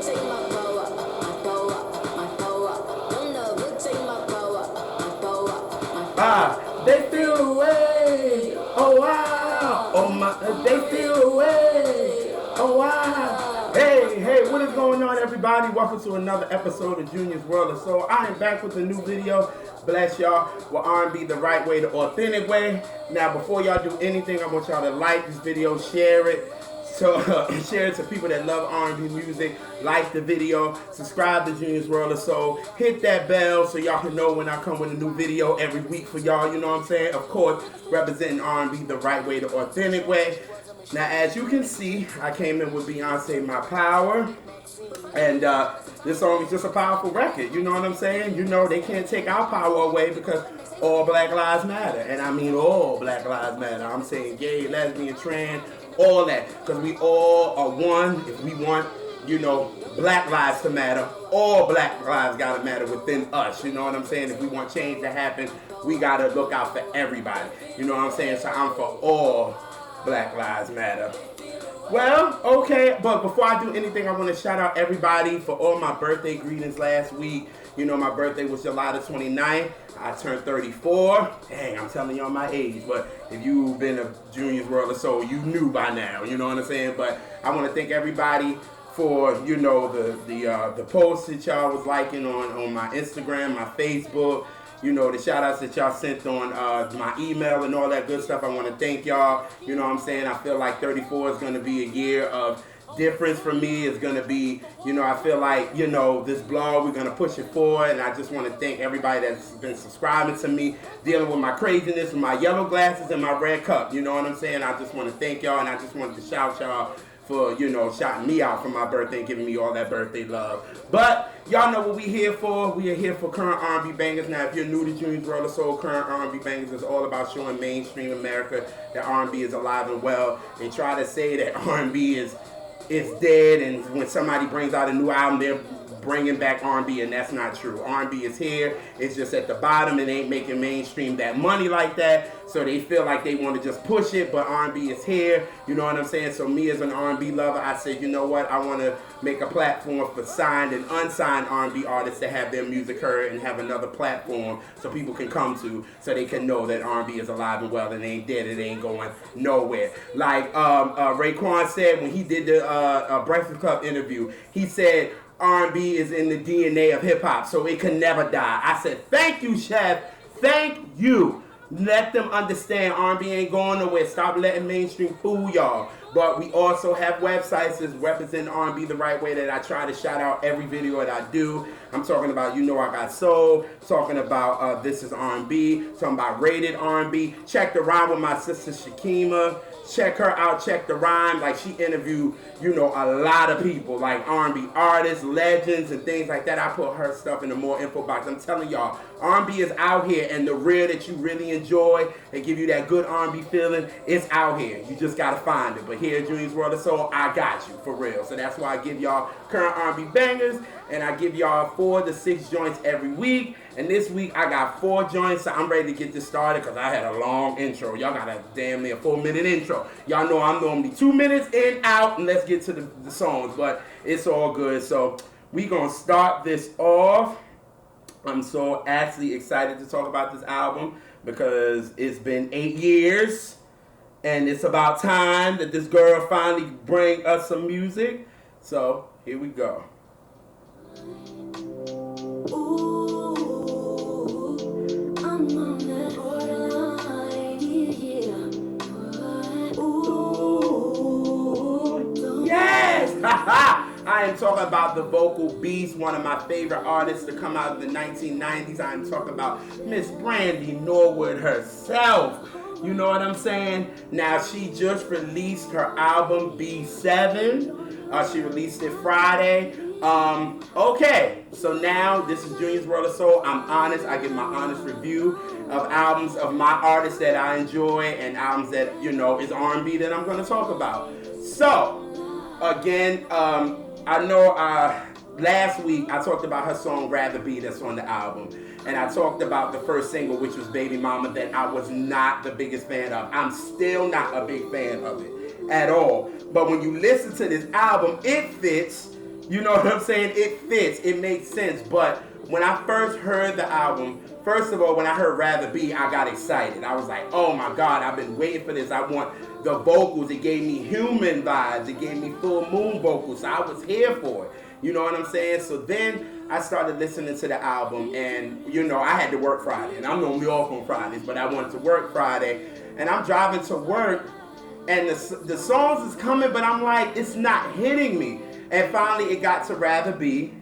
They feel away. Oh wow. Oh my, they feel away. Oh wow. Hey, what is going on, everybody? Welcome to another episode of Junior's World of Soul. I am back with a new video. Bless y'all with R&B the right way, the authentic way. Now, before y'all do anything, I want y'all to like this video, share it. So share it to people that love R&B music. Like the video, subscribe to Junior's World of Soul, hit that bell so y'all can know when I come with a new video every week for y'all, you know what I'm saying? Of course, representing R&B the right way, the authentic way. Now, as you can see, I came in with Beyonce, My Power, and this song is just a powerful record, you know what I'm saying? You know, they can't take our power away because all Black Lives Matter, and I mean all Black Lives Matter. I'm saying gay, lesbian, trans, all that, because we all are one. If we want, you know, Black lives to matter, all Black lives gotta matter within us, you know what I'm saying? If we want change to happen, we gotta look out for everybody, you know what I'm saying? So I'm for all Black lives matter. Well, okay, but before I do anything, I want to shout out everybody for all my birthday greetings last week. You know, my birthday was July the 29th. I turned 34. Dang, I'm telling y'all my age. But if you've been a Junior's World of Soul, you knew by now. You know what I'm saying? But I want to thank everybody for, you know, the posts that y'all was liking on my Instagram, my Facebook. You know, the shout outs that y'all sent on my email and all that good stuff. I want to thank y'all. You know what I'm saying? I feel like 34 is going to be a year of difference for me. It's going to be, you know, I feel like, you know, this blog, we're going to push it forward. And I just want to thank everybody that's been subscribing to me, dealing with my craziness, with my yellow glasses and my red cup. You know what I'm saying? I just want to thank y'all, and I just wanted to shout y'all for, you know, shouting me out for my birthday and giving me all that birthday love. But y'all know what we here for. We are here for current R&B bangers. Now, if you're new to Junior's World of Soul, current R&B bangers is all about showing mainstream America that R&B is alive and well. They try to say that R&B is dead, and when somebody brings out a new album, they're bringing back R&B, and that's not true. R&B is here. It's just at the bottom. It ain't making mainstream that money like that, so they feel like they want to just push it, but R&B is here. You know what I'm saying? So me as an R&B lover, I said, you know what? I want to make a platform for signed and unsigned R&B artists to have their music heard and have another platform so people can come to, so they can know that R&B is alive and well and it ain't dead. It ain't going nowhere. Like Raekwon said when he did the Breakfast Club interview, he said, R&B is in the DNA of hip-hop, so it can never die. I said, thank you, Chef. Thank you. Let them understand R&B ain't going nowhere. Stop letting mainstream fool y'all. But we also have websites that represent R&B the right way that I try to shout out every video that I do. I'm talking about You Know I Got Soul, talking about This Is R&B, talking about Rated R&B. Check the Rhyme with my sister Shakima. Check her out, check the rhyme. Like, she interviewed, you know, a lot of people, like R&B artists, legends, and things like that. I put her stuff in the more info box. I'm telling y'all, R&B is out here, and the real that you really enjoy and give you that good R&B feeling, it's out here. You just gotta find it. But here at Junior's World of Soul, I got you, for real. So that's why I give y'all current R&B bangers, and I give y'all 4 to 6 joints every week. And this week, I got 4 joints, so I'm ready to get this started because I had a long intro. Y'all got a damn near 4-minute intro. Y'all know I'm normally 2 minutes in, out, and let's get to the songs. But it's all good. So we going to start this off. I'm so actually excited to talk about this album because it's been 8 years. And it's about time that this girl finally bring us some music. So here we go. I am talking about the vocal beast, one of my favorite artists to come out of the 1990s. I am talking about Miss Brandy Norwood herself. You know what I'm saying? Now, she just released her album B7. She released it Friday. Okay, so now this is Junior's World of Soul. I'm honest. I give my honest review of albums of my artists that I enjoy and albums that, you know, is R&B that I'm going to talk about. So, again, I know last week I talked about her song Rather Be that's on the album. And I talked about the first single, which was Baby Mama, that I was not the biggest fan of. I'm still not a big fan of it at all. But when you listen to this album, it fits You know what I'm saying? It fits. It makes sense. But when I first heard the album, first of all, when I heard Rather Be, I got excited. I was like, oh my God, I've been waiting for this. I want the vocals. It gave me human vibes. It gave me full moon vocals. So I was here for it. You know what I'm saying? So then I started listening to the album, and you know, I had to work Friday. And I'm normally off on Fridays, but I wanted to work Friday. And I'm driving to work, and the songs is coming, but I'm like, it's not hitting me. And finally it got to Rather Be,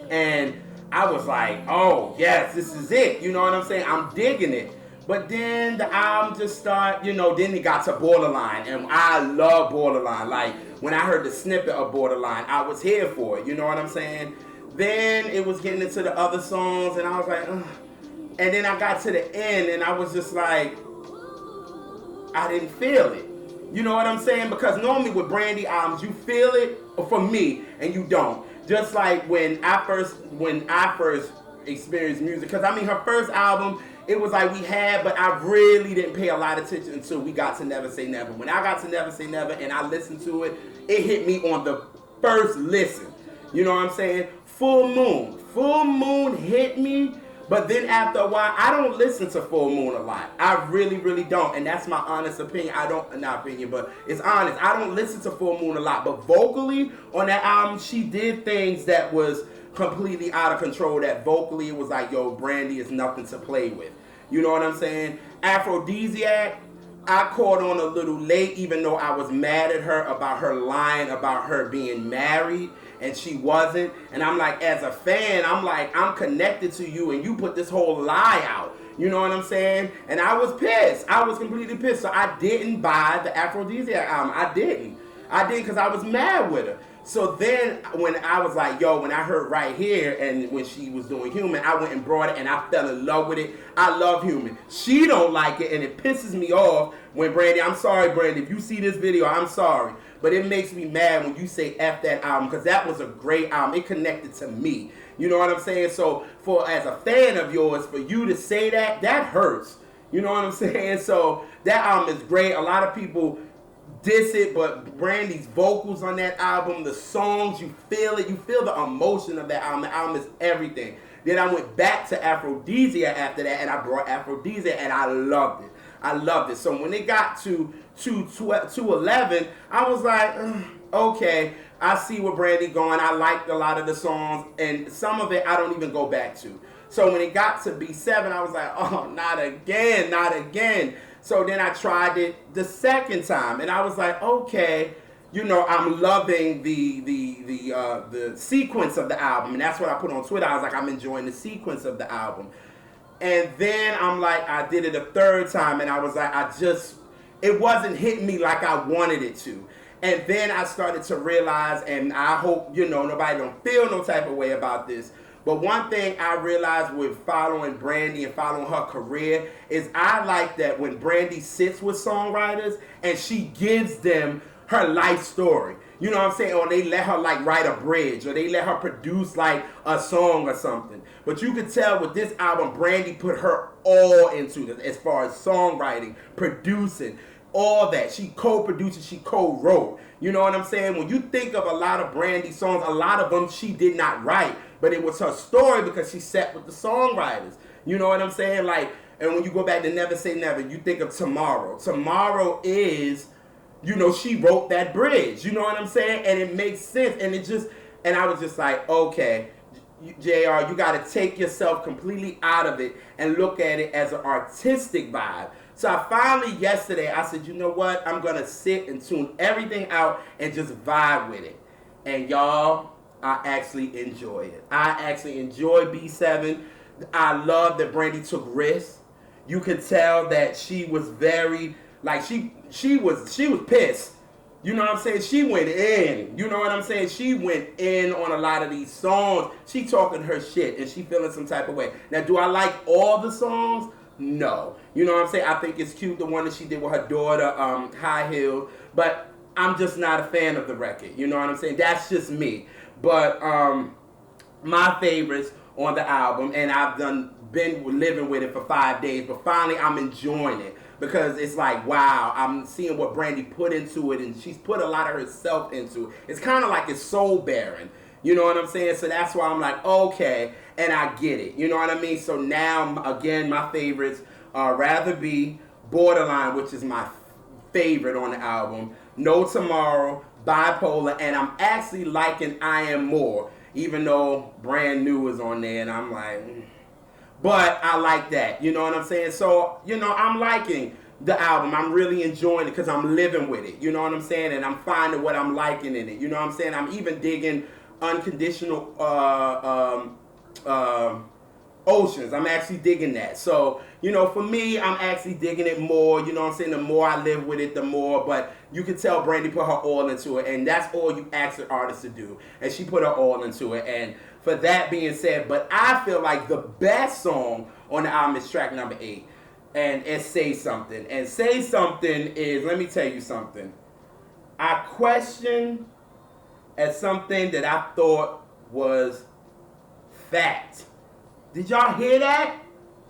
and I was like, oh yes, this is it. You know what I'm saying? I'm digging it. But then the album just started, you know, then it got to Borderline, and I love Borderline. Like, when I heard the snippet of Borderline, I was here for it, you know what I'm saying? Then it was getting into the other songs, and I was like, ugh. And then I got to the end, and I was just like, I didn't feel it. You know what I'm saying? Because normally with Brandy albums, you feel it, for me, and you don't. Just like when I first experienced music. Because I mean, her first album, it was like we had, but I really didn't pay a lot of attention until we got to Never Say Never. When I got to Never Say Never and I listened to it, it hit me on the first listen. You know what I'm saying? Full Moon hit me. But then after a while, I don't listen to Full Moon a lot. I really, really don't. And that's my honest opinion. Not opinion, but it's honest. I don't listen to Full Moon a lot. But vocally, on that album, she did things that was completely out of control. That vocally, it was like, yo, Brandy is nothing to play with. You know what I'm saying? Aphrodisiac, I caught on a little late, even though I was mad at her about her lying about her being married. And she wasn't. And I'm like, as a fan, I'm like, I'm connected to you, and you put this whole lie out. You know what I'm saying? And I was pissed. I was completely pissed. So I didn't buy the Aphrodisiac album. I didn't because I was mad with her. So then when I was like, yo, when I heard Right Here, and when she was doing Human, I went and brought it, and I fell in love with it. I love Human. She don't like it, and it pisses me off when Brandy, I'm sorry, Brandy, if you see this video, I'm sorry. But it makes me mad when you say F that album, because that was a great album. It connected to me. You know what I'm saying? So as a fan of yours, for you to say that hurts. You know what I'm saying? So that album is great. A lot of people diss it, but Brandy's vocals on that album, the songs, you feel it. You feel the emotion of that album. The album is everything. Then I went back to Aphrodisiac after that, and I brought Aphrodisiac, and I loved it. I loved it. So when it got to 211, I was like, okay, I see where Brandy going. I liked a lot of the songs, and some of it I don't even go back to. So when it got to B7, I was like, oh, not again, not again. So then I tried it the second time, and I was like, okay, you know, I'm loving the sequence of the album, and that's what I put on Twitter. I was like, I'm enjoying the sequence of the album. And then I'm like, I did it a third time, and I was like, it wasn't hitting me like I wanted it to. And then I started to realize, and I hope, you know, nobody don't feel no type of way about this, but one thing I realized with following Brandy and following her career is I like that when Brandy sits with songwriters and she gives them her life story. You know what I'm saying? Or they let her like write a bridge, or they let her produce like a song or something. But you could tell with this album, Brandy put her all into it as far as songwriting, producing, all that. She co-produced, she co-wrote. You know what I'm saying? When you think of a lot of Brandy songs, a lot of them she did not write, but it was her story because she sat with the songwriters. You know what I'm saying? Like, and when you go back to Never Say Never, you think of Tomorrow. Tomorrow is, you know, she wrote that bridge. You know what I'm saying? And it makes sense. And I was just like, okay, JR, you got to take yourself completely out of it and look at it as an artistic vibe. So I finally, yesterday, I said, you know what? I'm going to sit and tune everything out and just vibe with it. And y'all, I actually enjoy it. I actually enjoy B7. I love that Brandy took risks. You could tell that she was very, like, she was pissed. You know what I'm saying? She went in. You know what I'm saying? She went in on a lot of these songs. She talking her shit, and she feeling some type of way. Now, do I like all the songs? No. You know what I'm saying? I think it's cute, the one that she did with her daughter, High Heel, but I'm just not a fan of the record. You know what I'm saying? That's just me. But my favorites on the album, and I've been living with it for 5 days, but finally I'm enjoying it. Because it's like, wow, I'm seeing what Brandy put into it, and she's put a lot of herself into it. It's kind of like it's soul barren. You know what I'm saying? So that's why I'm like, okay, and I get it. You know what I mean? So now, again, my favorites are Rather Be, Borderline, which is my favorite on the album, No Tomorrow, Bipolar, and I'm actually liking I Am More, even though Brand New is on there, and I'm like, but I like that. You know what I'm saying? So, I'm liking the album. I'm really enjoying it because I'm living with it. You know what I'm saying? And I'm finding what I'm liking in it. You know what I'm saying? I'm even digging Unconditional Oceans. I'm actually digging that. So, for me, I'm actually digging it more. You know what I'm saying? The more I live with it, the more. But you can tell Brandy put her all into it. And that's all you ask an artist to do. And she put her all into it. And for that being said, but I feel like the best song on the album is track number 8. And it's Say Something. And Say Something is, let me tell you something. I questioned at something that I thought was fact. Did y'all hear that?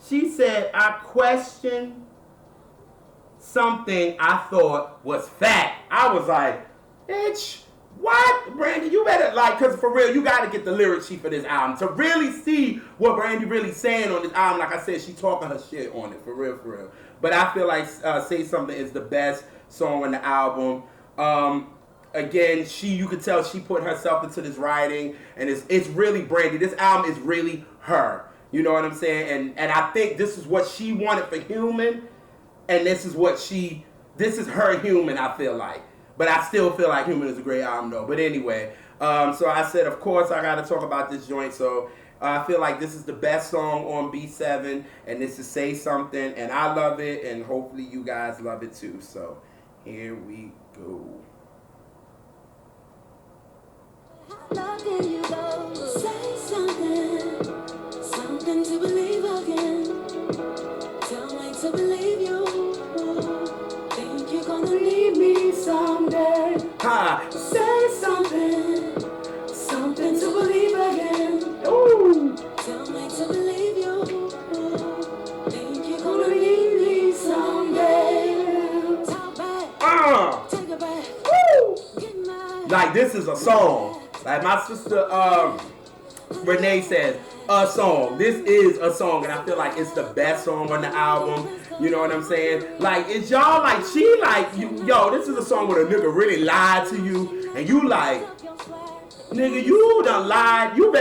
She said, I questioned something I thought was fact. I was like, bitch, what? Brandy, you better, because for real, you got to get the lyric sheet for this album to really see what Brandy really saying on this album. Like I said, she talking her shit on it, for real, for real. But I feel like Say Something is the best song on the album. Again, you could tell she put herself into this writing, and it's really Brandy. This album is really her. You know what I'm saying? And I think this is what she wanted for Human, and this is her Human, I feel like. But I still feel like Human is a great album, though. But anyway, so I said, of course, I got to talk about this joint. So I feel like this is the best song on B7, and this is Say Something, and I love it, and hopefully you guys love it too. So here we go. How can you go? Say something, something to believe again. Tell me to believe you. Think you're gonna need me someday. Say something, something to believe again. Ooh. Tell me to believe you. Think you're gonna need me someday. Talk back, take it back. Woo. Get mad. Like, this is a song. Like my sister Renee says, a song. This is a song, and I feel like it's the best song on the album. You know what I'm saying? Like, it's y'all like, she like, yo, this is a song where a nigga really lied to you, and you like, nigga, you done lied. You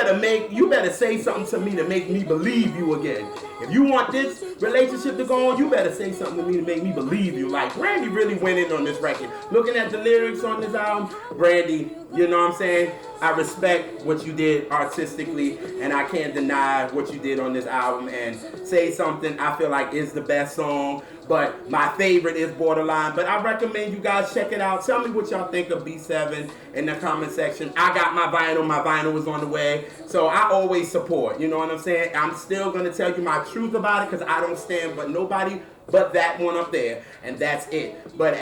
better say something to me to make me believe you again. If you want this relationship to go on, you better say something to me to make me believe you. Like, Brandy really went in on this record. Looking at the lyrics on this album, Brandy, you know what I'm saying? I respect what you did artistically, and I can't deny what you did on this album. And Say Something, I feel like is the best song. But my favorite is Borderline. But I recommend you guys check it out. Tell me what y'all think of B7 in the comment section. I got my vinyl. My vinyl is on the way. So I always support. You know what I'm saying? I'm still going to tell you my truth about it because I don't stand but nobody but that one up there. And that's it. But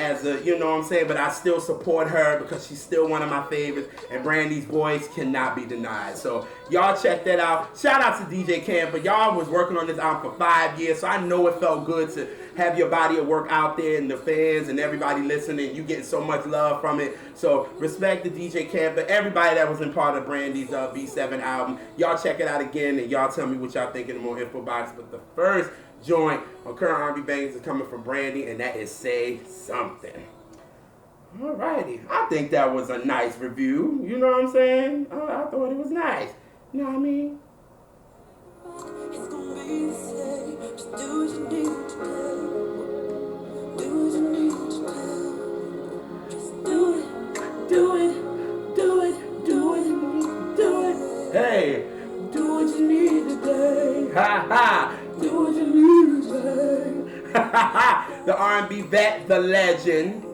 you know what I'm saying? But I still support her because she's still one of my favorites. And Brandy's voice cannot be denied. So y'all check that out. Shout out to DJ Camper. Y'all was working on this album for 5 years. So I know it felt good to have your body of work out there and the fans and everybody listening. You getting so much love from it. So respect to DJ Camper, everybody that was in part of Brandy's B7 album. Y'all check it out again and y'all tell me what y'all think in the more info box. But the first joint on Current R&B Bangers is coming from Brandy, and that is Say Something. Alrighty. I think that was a nice review. You know what I'm saying? I thought it was nice. You know what I mean? It's gonna be the same. Just do what you need to do. Do what you need to do. Just do it. Do it. Do it. Do it. Do it. Hey. Do what you need today. Ha ha. Do what you need today. The R&B vet, the legend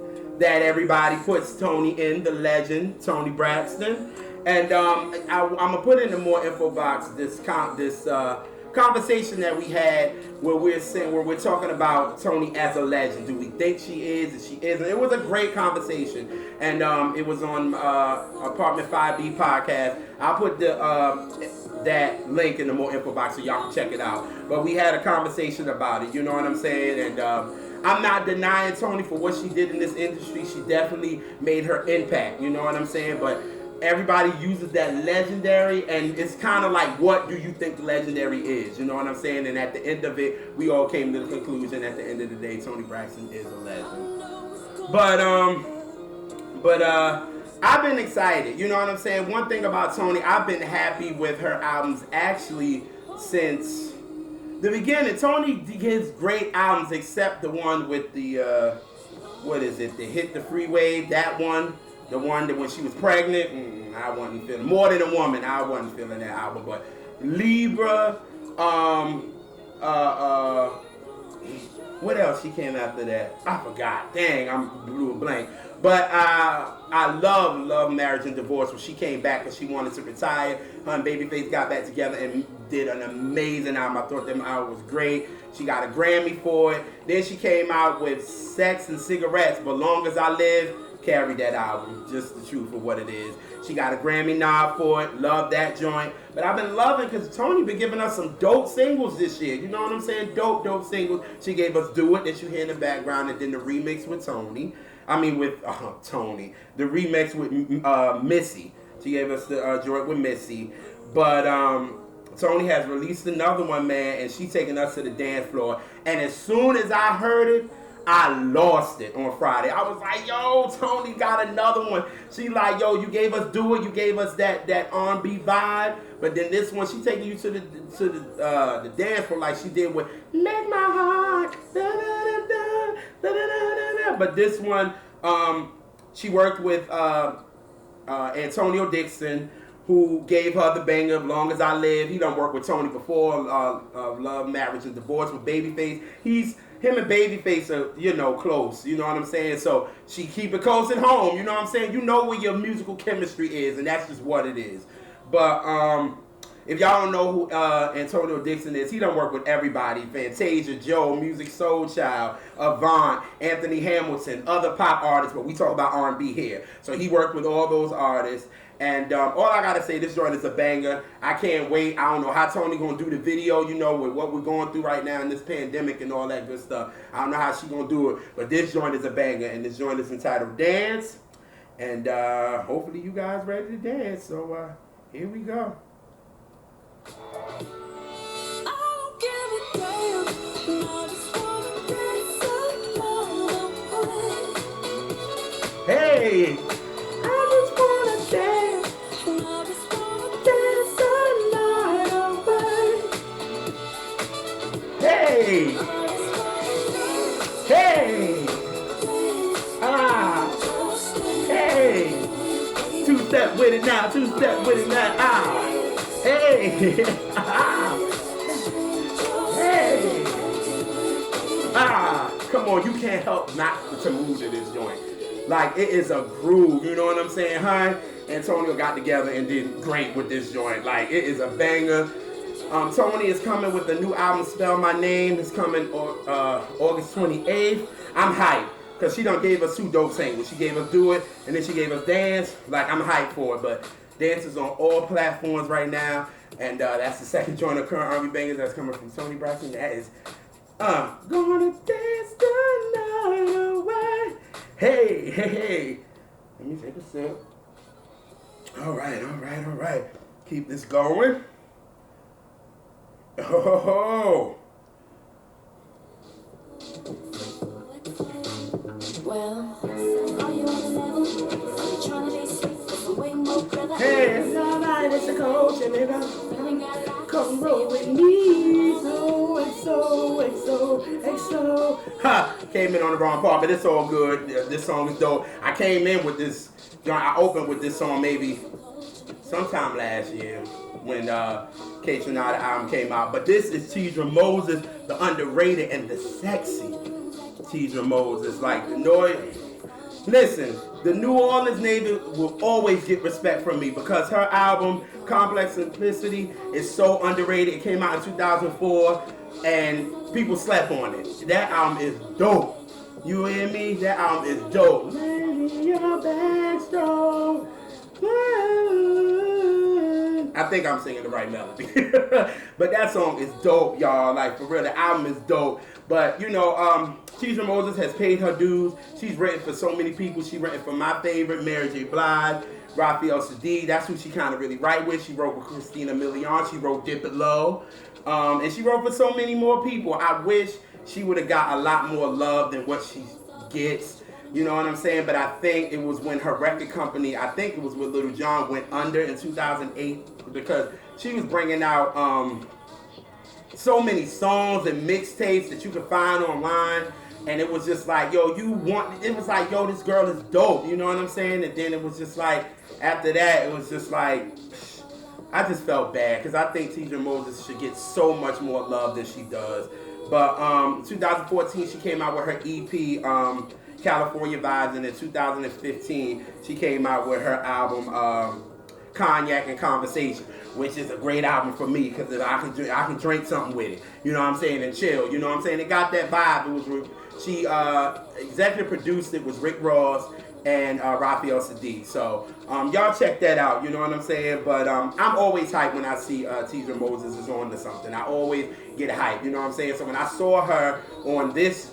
that everybody puts Toni in, the legend, Toni Braxton. And I'm gonna put in the more info box this conversation that we had where we're talking about Toni as a legend. Do we think she is? Is she isn't? It was a great conversation, and it was on Apartment 5B podcast. I'll put that link in the more info box so y'all can check it out. But we had a conversation about it. You know what I'm saying? And I'm not denying Toni for what she did in this industry. She definitely made her impact. You know what I'm saying? But everybody uses that legendary, and it's kind of like, what do you think legendary is? You know what I'm saying? And at the end of it, we all came to the conclusion at the end of the day, Toni Braxton is a legend. But I've been excited. You know what I'm saying? One thing about Toni, I've been happy with her albums actually since the beginning. Toni gets great albums, except the one with the what is it? The Hit the Freeway. That one, the one that when she was pregnant, I wasn't feeling. More Than a Woman, I wasn't feeling that album. But Libra, what else she came after that? I forgot. Dang, I'm blew a blank. But I love Marriage and Divorce when she came back because she wanted to retire. Her and Babyface got back together and did an amazing album. I thought that album was great. She got a Grammy for it. Then she came out with Sex and Cigarettes, but Long As I Live carried that album. Just the truth of what it is. She got a Grammy nod for it. Love that joint. But I've been loving because Toni been giving us some dope singles this year. You know what I'm saying? Dope singles. She gave us Do It that you hear in the background, and then the remix with Toni. Toni. The remix with Missy. She gave us the joint with Missy. But Toni has released another one, man, and she's taking us to the dance floor. And as soon as I heard it, I lost it on Friday. I was like, yo, Toni got another one. She like, yo, you gave us Do It. You gave us that R&B vibe. But then this one, she taking you to the dance floor like she did with Make My Heart. Da, da, da, da, da, da, da. But this one, she worked with Antonio Dixon, who gave her the banger of Long As I Live. He done worked with Toni before, Love, Marriage, and Divorce with Babyface. Him and Babyface are, close. You know what I'm saying? So she keep it close at home. You know what I'm saying? You know where your musical chemistry is, and that's just what it is. But if y'all don't know who Antonio Dixon is, he done work with everybody. Fantasia, Joe, Music Soul Child, Avant, Anthony Hamilton, other pop artists, but we talk about R&B here. So he worked with all those artists. And all I gotta say, this joint is a banger. I can't wait. I don't know how Toni gonna do the video, with what we're going through right now in this pandemic and all that good stuff. I don't know how she gonna do it, but this joint is a banger, and this joint is entitled Dance. And hopefully you guys ready to dance. So here we go. Hey! Hey! Hey! Hey! Two-step with it now, two-step with it now. Hey! Hey! Come on, you can't help not to move to this joint. Like, it is a groove, you know what I'm saying, huh? Antonio got together and did great with this joint. Like, it is a banger. Toni is coming with a new album, Spell My Name. It's coming August 28th. I'm hyped because she done gave us 2 dope singles. She gave us Do It, and then she gave us Dance. Like, I'm hyped for it, but Dance is on all platforms right now, and that's the second joint of current R&B bangers that's coming from Toni Braxton. That is, Gonna Dance the Night Away. Hey. Let me take a sip. All right. Keep this going. Oh. Well, are you on the level? Are you trying to be sweet? It's a way more clever. Hey, it's all right, it's a coach, and it come roll with me. XO. Ha! Came in on the wrong part, but it's all good. This song is dope. I came in with this. I opened with this song maybe sometime last year when K Tronada album came out. But this is Teedra Moses, the underrated and the sexy Teedra Moses. Like the noise. Listen, the New Orleans native will always get respect from me because her album, Complex Simplicity, is so underrated. It came out in 2004 and people slept on it. That album is dope. You hear me? That album is dope. I think I'm singing the right melody. But that song is dope, y'all. Like, for real, the album is dope. But, Teedra Moses has paid her dues. She's written for so many people. She's written for my favorite, Mary J. Blige. Raphael Sadiq. That's who she kind of really write with. She wrote with Christina Milian. She wrote Dip It Low. And she wrote for so many more people. I wish she would have got a lot more love than what she gets. You know what I'm saying? But I think it was when her record company, I think it was with Little John, went under in 2008 because she was bringing out so many songs and mixtapes that you could find online. And it was just like, yo, it was like, yo, this girl is dope. You know what I'm saying? And then it was just like, after that, it was just like, I just felt bad because I think Teedra Moses should get so much more love than she does. But 2014, she came out with her EP, California Vibes, and in 2015 she came out with her album Cognac and Conversation, which is a great album for me because I can drink something with it, you know what I'm saying, and chill, you know what I'm saying. It got that vibe. It was she executive produced it, was Rick Ross and Raphael Sadiq. So y'all check that out, you know what I'm saying. But I'm always hyped when I see Teedra Moses is on to something. I always get hyped, you know what I'm saying. So when I saw her on this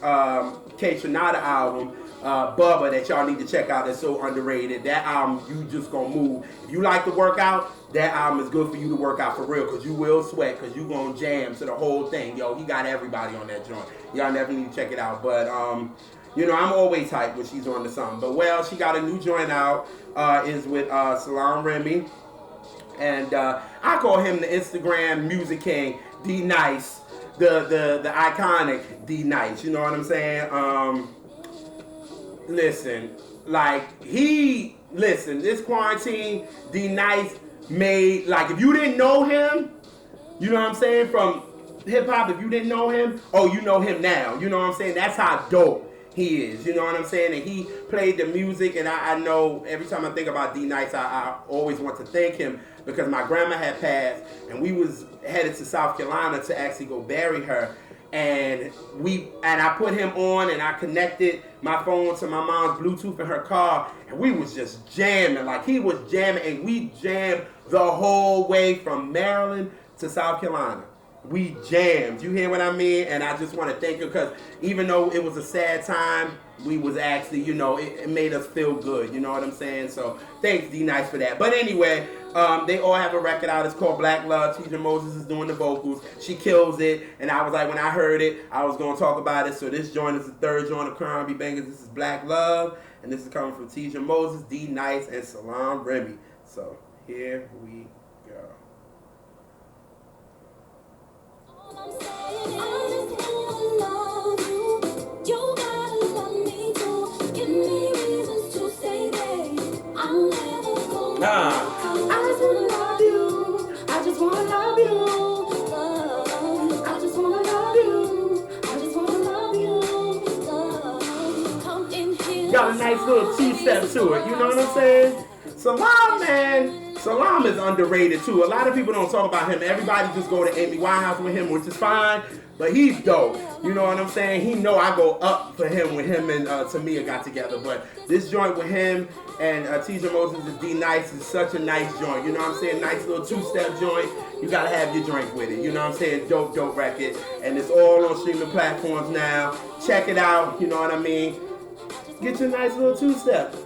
K Tronada album, Bubba, that y'all need to check out, that's so underrated. That album, you just gonna move. If you like to work out, that album is good for you to work out for real, because you will sweat, because you gonna jam to the whole thing. Yo, he got everybody on that joint. Y'all never need to check it out. But you know, I'm always hyped when she's on to something. But well, she got a new joint out, is with Salaam Remi. And I call him the Instagram music king, D Nice, the iconic D Nice, you know what I'm saying? Listen, this quarantine, D Nice made, like, if you didn't know him, you know what I'm saying, from hip hop, if you didn't know him, oh, you know him now, you know what I'm saying? That's how dope he is, you know what I'm saying? And he played the music, and I know every time I think about D Nice, I always want to thank him, because my grandma had passed, and we was headed to South Carolina to actually go bury her. And I put him on, and I connected my phone to my mom's Bluetooth in her car, and we was just jamming. Like, he was jamming, and we jammed the whole way from Maryland to South Carolina. We jammed. You hear what I mean? And I just want to thank you, because even though it was a sad time, we was actually, you know, it made us feel good. You know what I'm saying? So thanks, D Nice, for that. But anyway, they all have a record out. It's called Black Love. Teedra Moses is doing the vocals. She kills it. And I was like, when I heard it, I was going to talk about it. So this joint is the third joint of Current R&B Bangers. This is Black Love. And this is coming from Teedra Moses, D Nice, and Salaam Remi. So here we go. I just wanna love you. I just wanna love you. I just wanna love you. I just wanna love you. Got a nice little two-step to it. You know what I'm saying? Salaam, man. Salaam is underrated too. A lot of people don't talk about him. Everybody just go to Amy Winehouse with him, which is fine. But he's dope. You know what I'm saying? He know I go up for him when him and Tamia got together. But this joint with him and Teedra Moses and D Nice is such a nice joint. You know what I'm saying? Nice little two-step joint. You gotta have your drink with it. You know what I'm saying? Dope, dope record. And it's all on streaming platforms now. Check it out. You know what I mean? Get your nice little two-step. I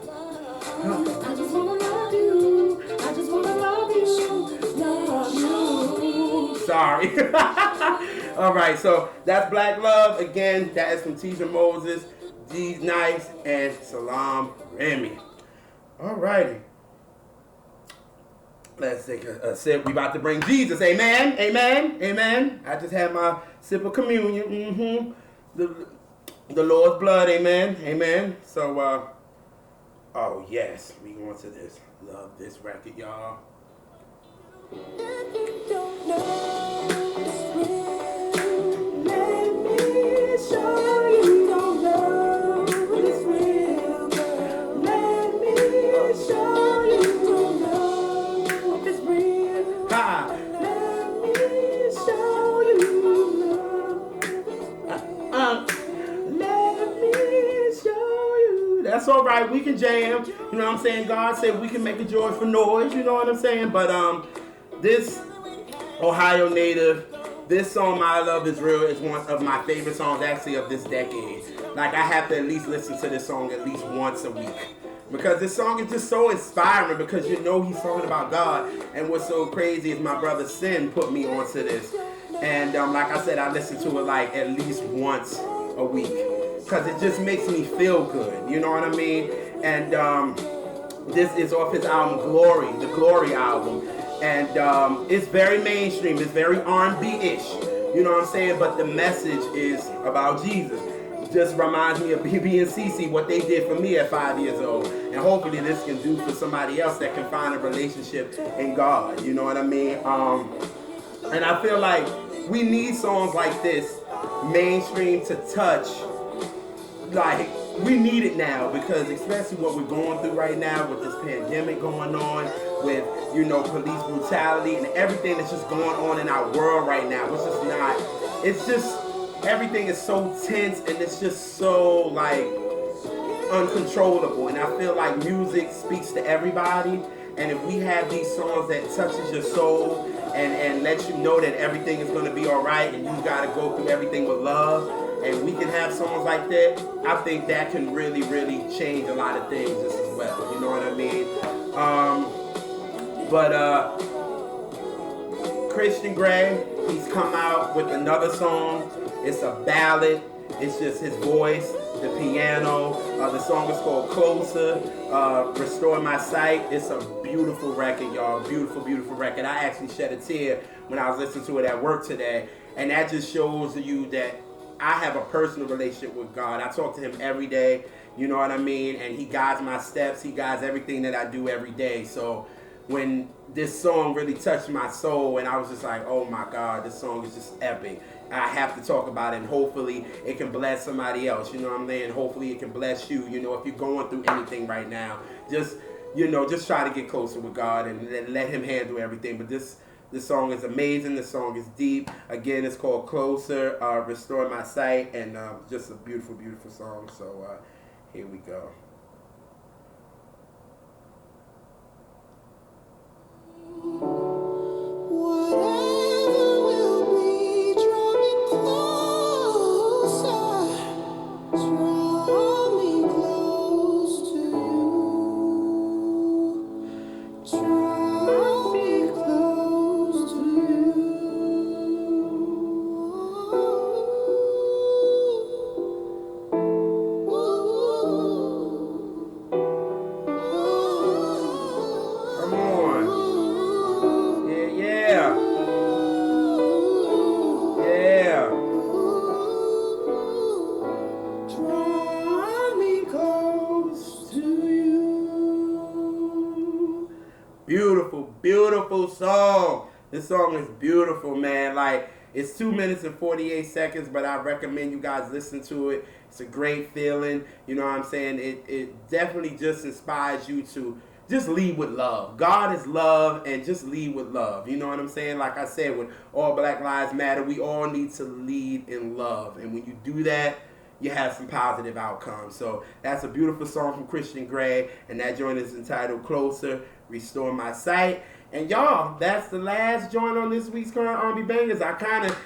just wanna love you. I just wanna love you. Love you. Sorry. All right, so that's Black Love. Again, that is from Teedra Moses, D Nice, and Salaam Remi. All righty. Let's take a sip. We about to bring Jesus. Amen. Amen. Amen. I just had my sip of communion. The Lord's blood. Amen. Amen. So, oh yes, we going to this. Love this record, y'all. If you don't know it's real, let me show you. Don't know it's real, girl. Let me show you. Don't know it's real. Ha! Let me show you. Let me show you. That's all right. We can jam. You know what I'm saying? God said we can make a joyful noise. You know what I'm saying? But this Ohio native, this song My Love Is Real is one of my favorite songs actually of this decade. Like, I have to at least listen to this song at least once a week. because this song is just so inspiring because you know he's talking about God. And what's so crazy is my brother Sin put me onto this. And like I said, I listen to it like at least once a week because it just makes me feel good. You know what I mean? And this is off his album Glory, the Glory album. And it's very mainstream. It's very R&B-ish. You know what I'm saying? But the message is about Jesus. Just reminds me of BB and CC, what they did for me at 5 years old. And hopefully this can do for somebody else that can find a relationship in God. You know what I mean? And I feel like we need songs like this, mainstream, to touch. Like, we need it now because especially what we're going through right now with this pandemic going on, with, you know, police brutality and everything that's just going on in our world right now. It's just everything is so tense and it's just so like uncontrollable. And I feel like music speaks to everybody. And if we have these songs that touches your soul and lets you know that everything is going to be all right and you got to go through everything with love, and we can have songs like that, I think that can really, really change a lot of things just as well. You know what I mean? Christon Gray, he's come out with another song. It's a ballad. It's just his voice, the piano. The song is called Closer, Restore My Sight. It's a beautiful record, y'all. Beautiful, beautiful record. I actually shed a tear when I was listening to it at work today. And that just shows you that I have a personal relationship with God. I talk to him every day, you know what I mean? And he guides my steps. He guides everything that I do every day. So when this song really touched my soul and I was just like, oh my God, this song is just epic. I have to talk about it and hopefully it can bless somebody else, you know what I'm saying? Hopefully it can bless you, you know, if you're going through anything right now. Just, you know, just try to get closer with God and let him handle everything. But this song is amazing. This song is deep. Again, it's called Closer, Restore My Sight, and just a beautiful, beautiful song. So here we go. Beautiful song. This song is beautiful, man. Like, it's 2 minutes and 48 seconds, but I recommend you guys listen to it. It's a great feeling. You know what I'm saying? It definitely just inspires you to just lead with love. God is love, and just lead with love. You know what I'm saying? Like I said, with All Black Lives Matter, we all need to lead in love. And when you do that, you have some positive outcomes. So that's a beautiful song from Christon Gray, and that joint is entitled Closer, Restore My Sight. And y'all, that's the last joint on this week's Current R&B Bangers. I kind of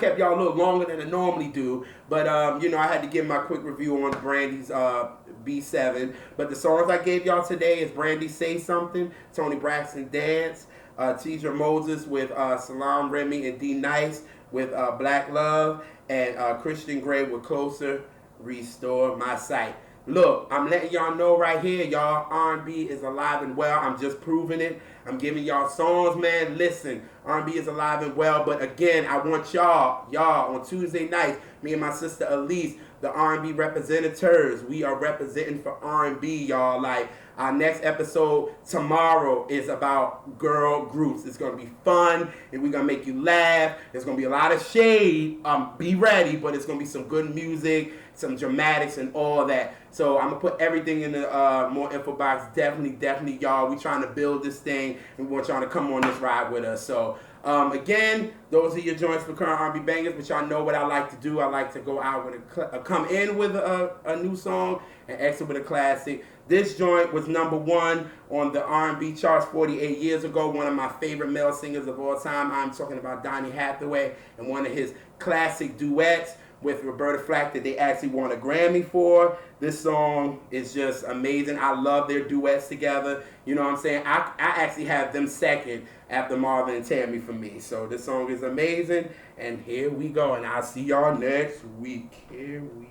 kept y'all a little longer than I normally do, but you know, I had to give my quick review on Brandy's B7. But the songs I gave y'all today is Brandy Say Something, Toni Braxton Dance, Teedra Moses with Salam Remy and D Nice with Black Love, and Christon Gray with Closer, Restore My Sight. Look, I'm letting y'all know right here, y'all, R&B is alive and well. I'm just proving it. I'm giving y'all songs, man. Listen, R&B is alive and well. But again, I want y'all on Tuesday nights, me and my sister Elise, the R&B representatives, we are representing for R&B, y'all. Like, our next episode tomorrow is about girl groups. It's going to be fun, and we're going to make you laugh. There's going to be a lot of shade. Be ready, but it's going to be some good music, some dramatics, and all that. So I'm going to put everything in the more info box. Definitely, y'all. We're trying to build this thing, and we want y'all to come on this ride with us. So, again, those are your joints for Current R&B Bangers, but y'all know what I like to do. I like to go out with come in with a new song and exit with a classic. This joint was #1 on the R&B charts 48 years ago. One of my favorite male singers of all time. I'm talking about Donny Hathaway and one of his classic duets with Roberta Flack that they actually won a Grammy for. This song is just amazing. I love their duets together. You know what I'm saying? I actually have them second after Marvin and Tammy for me. So this song is amazing. And here we go. And I'll see y'all next week. Here we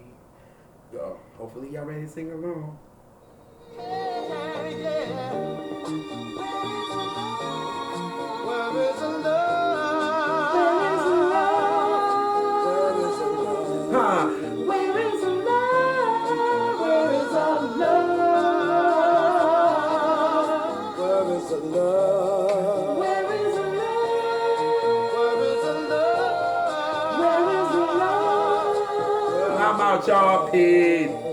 go. Hopefully y'all ready to sing along. Yeah, yeah. Where is the love? Where is the love? Where is the love? Huh. Where is the love? Where is the love? Where is the love? Where is the love? Where is the love? Where is the love? How about y'all, Pete?